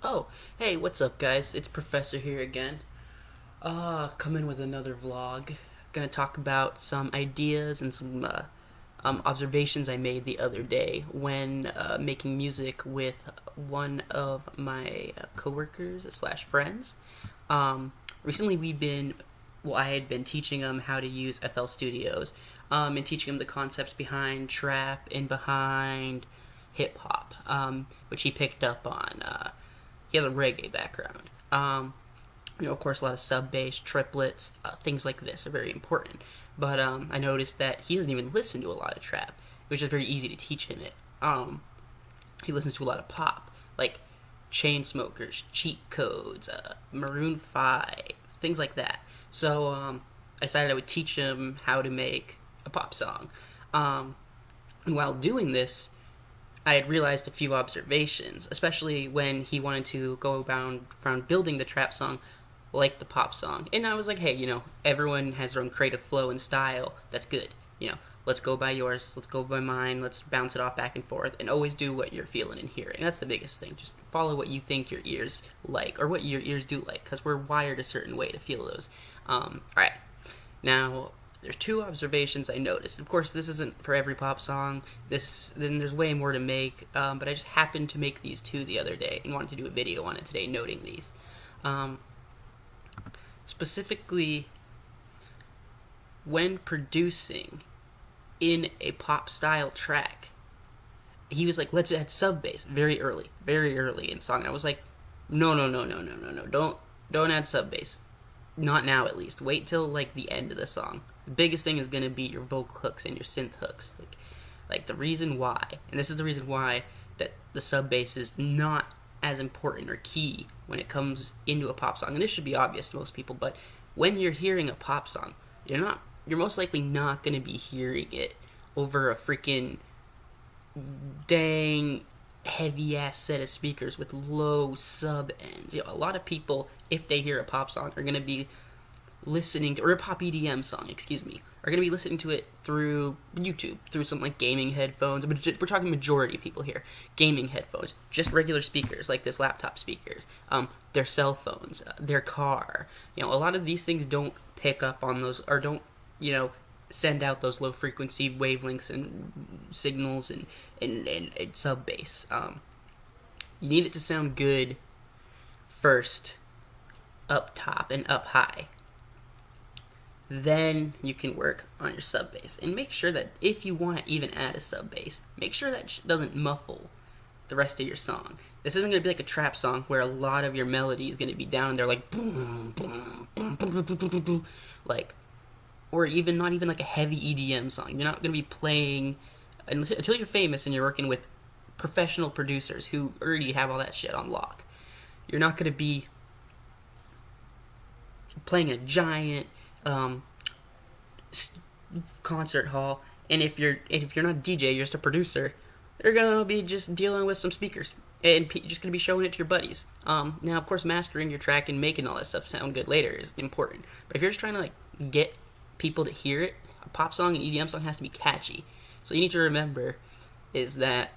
Oh, hey, what's up, guys? It's Professor here again. Coming with another vlog. Gonna talk about some ideas and some observations I made the other day when making music with one of my coworkers slash friends. Recently, I had been teaching him how to use FL Studios, and teaching him the concepts behind trap and behind hip hop, which he picked up on. He has a reggae background. Of course, a lot of sub bass, triplets, things like this are very important. But I noticed that he doesn't even listen to a lot of trap, which is very easy to teach him it. He listens to a lot of pop, like Chainsmokers, Cheat Codes, Maroon 5, things like that. So I decided I would teach him how to make a pop song. And while doing this, I had realized a few observations, especially when he wanted to go around building the trap song like the pop song. And I was like, hey, everyone has their own creative flow and style. That's good. Let's go by yours, let's go by mine, let's bounce it off back and forth, and always do what you're feeling and hearing. That's the biggest thing. Just follow what you think your ears like, or what your ears do like, because we're wired a certain way to feel those. Alright. Now, there's two observations I noticed. Of course, this isn't for every pop song. Then there's way more to make, but I just happened to make these two the other day and wanted to do a video on it today, noting these. Specifically, when producing in a pop style track, he was like, "Let's add sub bass very early in the song." And I was like, "No, no, no, no, no, no, no! Don't add sub bass. Not now, at least. Wait till like the end of the song. The biggest thing is gonna be your vocal hooks and your synth hooks. Like the reason why, and this is the reason why that the sub bass is not as important or key when it comes into a pop song. And this should be obvious to most people, but when you're hearing a pop song, you're most likely not gonna be hearing it over a freaking dang heavy ass set of speakers with low sub ends. A lot of people, if they hear a pop song, are gonna be listening to, or a pop EDM song, excuse me, are gonna be listening to it through YouTube, through some like gaming headphones. But we're talking majority of people here, gaming headphones, just regular speakers like this laptop speakers, their cell phones, their car. A lot of these things don't pick up on those, or don't send out those low frequency wavelengths and signals and sub bass. You need it to sound good first, up top and up high. Then you can work on your sub bass, and make sure that if you want to even add a sub bass, make sure that doesn't muffle the rest of your song. This isn't going to be like a trap song where a lot of your melody is going to be down and they're like boom, boom, boom, boom, boom, boom, boom, like, or even not even like a heavy EDM song. You're not going to be playing until you're famous and you're working with professional producers who already have all that shit on lock. You're not going to be playing a giant concert hall, and if you're not a DJ, you're just a producer, you're gonna be just dealing with some speakers and just gonna be showing it to your buddies. Now, of course, mastering your track and making all that stuff sound good later is important. But if you're just trying to like get people to hear it, a pop song and EDM song has to be catchy. So you need to remember is that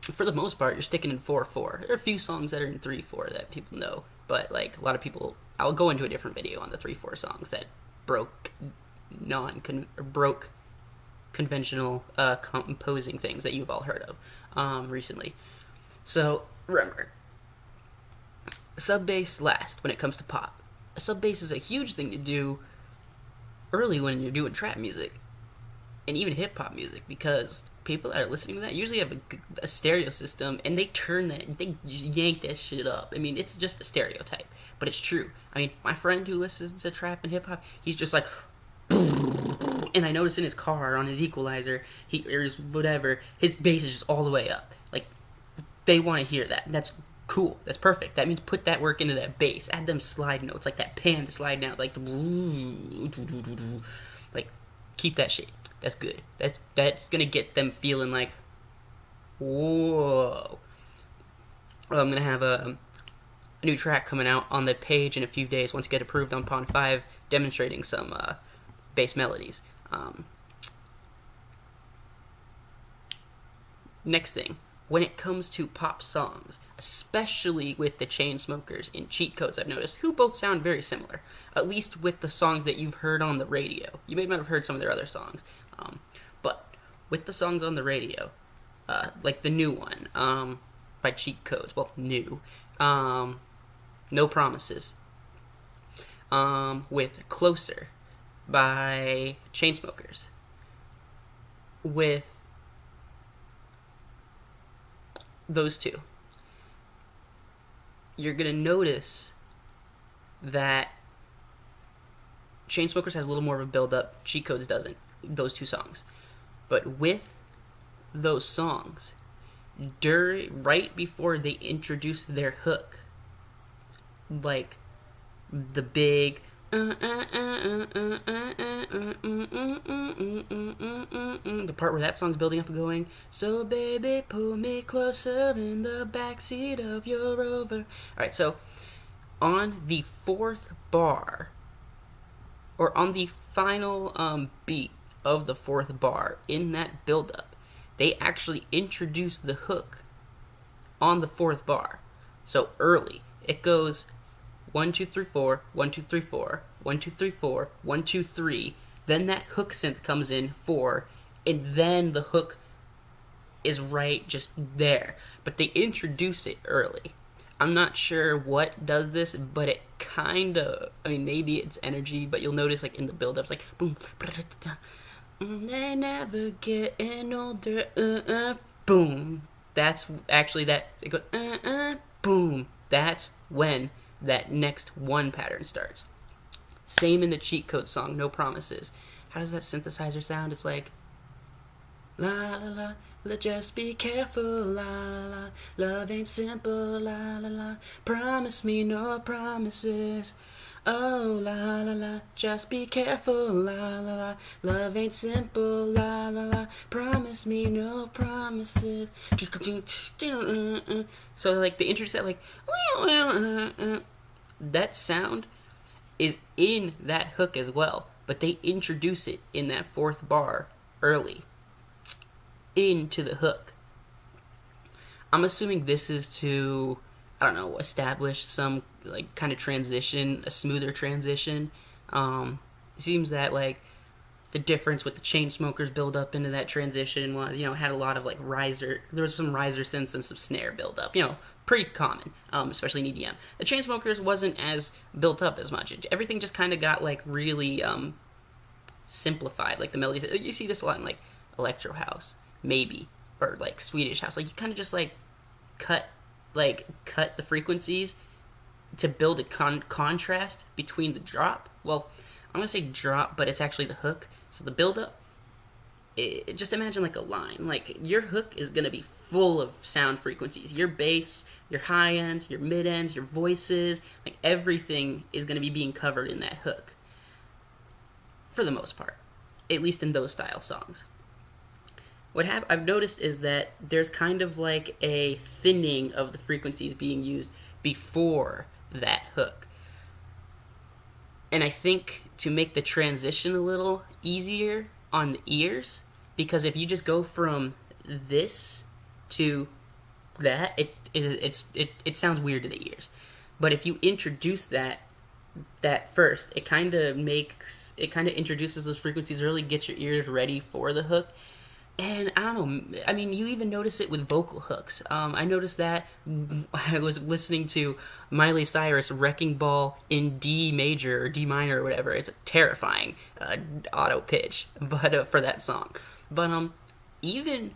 for the most part, you're sticking in 4/4. There are a few songs that are in 3/4 that people know, but like a lot of people, I'll go into a different video on the 3/4 songs that broke conventional composing things that you've all heard of recently. So remember, sub bass last when it comes to pop. A sub bass is a huge thing to do early when you're doing trap music and even hip hop music, because people that are listening to that usually have a stereo system, and they just yank that shit up. I mean, it's just a stereotype, but it's true. I mean, my friend who listens to trap and hip hop, he's just like, and I noticed in his car on his equalizer, or his whatever, his bass is just all the way up. Like, they want to hear that. That's cool. That's perfect. That means put that work into that bass. Add them slide notes, like that pan to slide down, like the like, keep that shit. That's good. That's gonna get them feeling like, whoa. I'm gonna have a new track coming out on the page in a few days once I get approved on Pond 5, demonstrating some bass melodies. Next thing, when it comes to pop songs, especially with the Chainsmokers and Cheat Codes, I've noticed, who both sound very similar, at least with the songs that you've heard on the radio. You may not have heard some of their other songs, but with the songs on the radio, like the new one by Cheat Codes, well, new, No Promises, with Closer by Chainsmokers, with those two, you're gonna notice that Chainsmokers has a little more of a build-up, Cheat Codes doesn't, those two songs. But with those songs, right before they introduce their hook, like the big the part where that song's building up and going, so baby pull me closer in the backseat of your Rover. Alright, so on the fourth bar, or on the final beat of the fourth bar, in that build-up, they actually introduce the hook on the fourth bar. So early, it goes 1 2 3 4, 1 2 3 4, 1 2 3 4, 1 2 3. Then that hook synth comes in 4, and then the hook is right just there. But they introduce it early. I'm not sure what does this, but it kind of, I mean, maybe it's energy, but you'll notice like in the build-ups, like boom, they never getting older, boom. That's actually that, it goes, boom. That's when that next one pattern starts. Same in the Cheat Code song, No Promises. How does that synthesizer sound? It's like, la la la, just be careful, la la, love ain't simple, la la la, promise me no promises. Oh, la la la, just be careful, la la la, love ain't simple, la la la, promise me no promises. So like they introduce that, like that sound is in that hook as well, but they introduce it in that fourth bar early into the hook. I'm assuming this is to, I don't know, establish some like kind of transition, a smoother transition. It seems that like the difference with the Chainsmokers build up into that transition was, had a lot of like riser, there was some riser synths and some snare build up, pretty common, especially in EDM. The Chainsmokers wasn't as built up as much. Everything just kind of got like really simplified, like the melodies. You see this a lot in like electro house, maybe, or like Swedish house. Like you kind of just like cut the frequencies to build a contrast between the drop. Well, I'm gonna say drop, but it's actually the hook. So the build up, just imagine like a line. Like your hook is gonna be full of sound frequencies. Your bass, your high ends, your mid ends, your voices, like everything is gonna be being covered in that hook. For the most part, at least in those style songs. What I've noticed is that there's kind of like a thinning of the frequencies being used before that hook. And I think to make the transition a little easier on the ears, because if you just go from this to that, it sounds weird to the ears. But if you introduce that first, it kind of introduces those frequencies early, gets your ears ready for the hook. And I don't know, I mean, you even notice it with vocal hooks. I noticed that I was listening to Miley Cyrus Wrecking Ball in D major or D minor or whatever. It's a terrifying auto pitch, but for that song. But even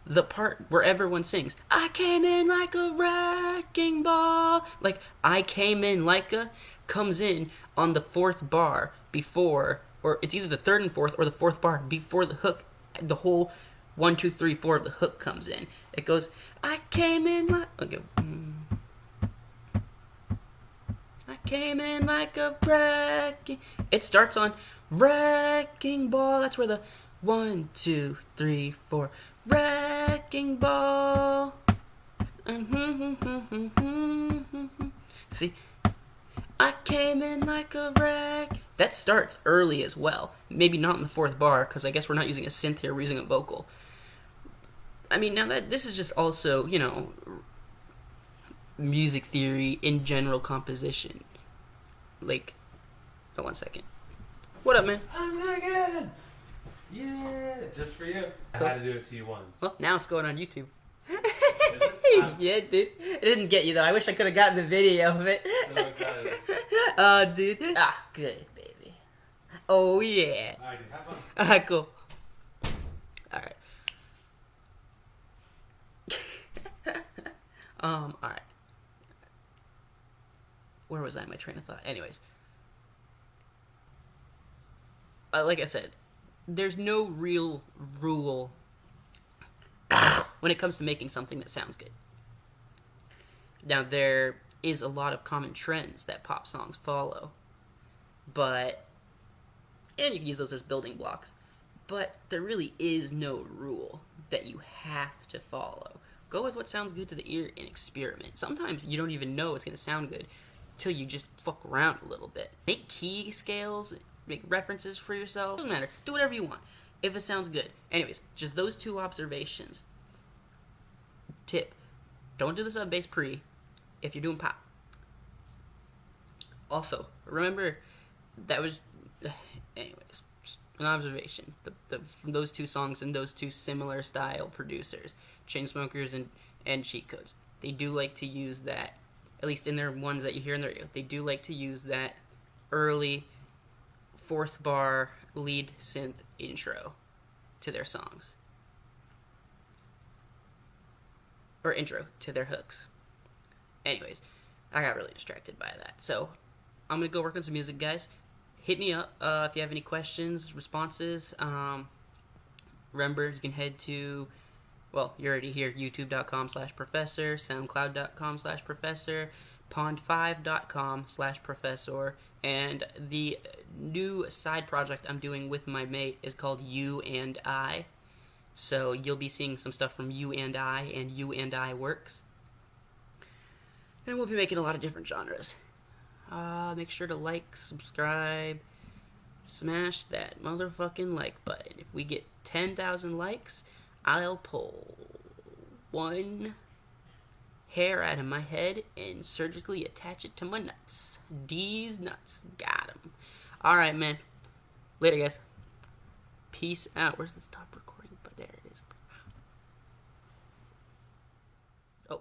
the part where everyone sings, I came in like a wrecking ball, like I came in like a, comes in on the fourth bar before, or it's either the third and fourth or the fourth bar before the hook. The whole 1 2 3 4 of the hook comes in. It goes, I came in like, okay, I came in like a wrecking. It starts on wrecking ball. That's where the 1 2 3 4 wrecking ball. See, I came in like a wreck. That starts early as well. Maybe not in the fourth bar, because I guess we're not using a synth here, we're using a vocal. I mean, now that this is just also, music theory in general composition. Like, oh, 1 second. What up, man? I'm Megan! Yeah, just for you. Cool. I had to do it to you once. Well, now it's going on YouTube. it? Yeah, dude. It didn't get you, though. I wish I could have gotten the video of it. So got it. Dude. Ah, good, baby. Oh, yeah. Alright, have fun. Cool. Alright. Alright. Where was I in my train of thought? Anyways. Like I said, there's no real rule when it comes to making something that sounds good. Now, there is a lot of common trends that pop songs follow, and you can use those as building blocks, but there really is no rule that you have to follow. Go with what sounds good to the ear and experiment. Sometimes you don't even know it's going to sound good till you just fuck around a little bit. Make key scales, make references for yourself. Doesn't matter. Do whatever you want if it sounds good. Anyways, just those 2 observations. Tip: don't do the sub bass pre if you're doing pop. Also, remember that was, anyways, just an observation. Those 2 songs and those 2 similar style producers, Chainsmokers and Cheat Codes, they do like to use that, at least in their ones that you hear in the radio. They do like to use that early 4th bar lead synth intro to their songs. Or intro to their hooks. Anyways, I got really distracted by that. So, I'm going to go work on some music, guys. Hit me up if you have any questions, responses. Remember, you can head to, well, you're already here, youtube.com/professor, soundcloud.com/professor, pond5.com/professor, and the new side project I'm doing with my mate is called You and I. So you'll be seeing some stuff from You and I Works. And we'll be making a lot of different genres. Make sure to like, subscribe, smash that motherfucking like button. If we get 10,000 likes, I'll pull 1 hair out of my head and surgically attach it to my nuts. These nuts. Got 'em. Alright, man. Later, guys. Peace out. Where's the stop recording? But there it is. Oh.